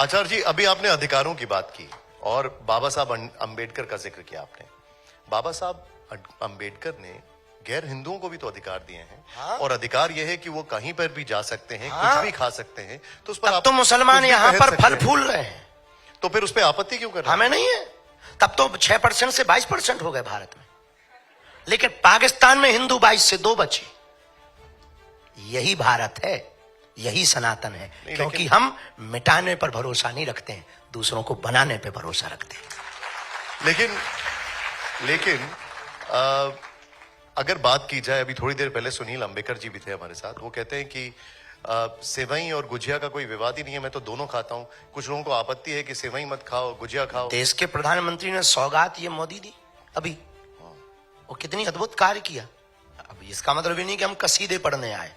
आचार्य जी, अभी आपने अधिकारों की बात की और बाबा साहब अंबेडकर का जिक्र किया आपने। बाबा साहब अंबेडकर ने गैर हिंदुओं को भी तो अधिकार दिए हैं। हाँ? और अधिकार यह है कि वो कहीं पर भी जा सकते हैं। हाँ? कुछ भी खा सकते हैं। तो उस पर तो मुसलमान यहाँ पर फल फूल रहे हैं, तो फिर उस पर आपत्ति क्यों कर रहे हैं? हमें नहीं है। तब तो 6% से 22% हो गए भारत में, लेकिन पाकिस्तान में हिंदू 22 से 2 बचे। यही भारत है, यही सनातन है, क्योंकि हम मिटाने पर भरोसा नहीं रखते हैं, दूसरों को बनाने पर भरोसा रखते हैं। लेकिन अगर बात की जाए, अभी थोड़ी देर पहले सुनील अंबेकर जी भी थे हमारे साथ, वो कहते हैं कि सेवई और गुजिया का कोई विवाद ही नहीं है, मैं तो दोनों खाता हूं। कुछ लोगों को आपत्ति है कि सेवई मत खाओ, गुजिया खाओ। देश के प्रधानमंत्री ने सौगात ये मोदी दी अभी, वो कितनी अद्भुत कार्य किया। अब इसका मतलब ये नहीं कि हम कसीदे पढ़ने आए,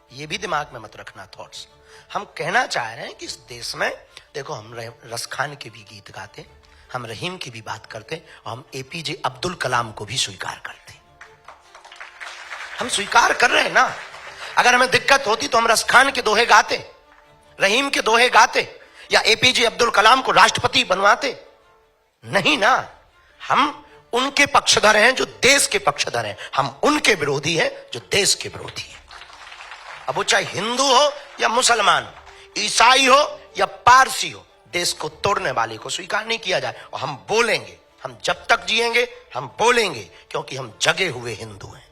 ये भी दिमाग में मत रखना थॉट्स। हम कहना चाह रहे हैं कि इस देश में देखो, हम रसखान के भी गीत गाते, हम रहीम की भी बात करते, और हम एपीजे अब्दुल कलाम को भी स्वीकार करते। हम स्वीकार कर रहे हैं ना। अगर हमें दिक्कत होती तो हम रसखान के दोहे गाते, रहीम के दोहे गाते, या एपीजे अब्दुल कलाम को राष्ट्रपति बनवाते। नहीं ना, हम उनके पक्षधर हैं जो देश के पक्षधर हैं, हम उनके विरोधी हैं जो देश के विरोधी हैं। अब वो चाहे हिंदू हो या मुसलमान, ईसाई हो या पारसी हो, देश को तोड़ने वाले को स्वीकार नहीं किया जाए। और हम बोलेंगे, हम जब तक जिएंगे हम बोलेंगे, क्योंकि हम जगे हुए हिंदू हैं।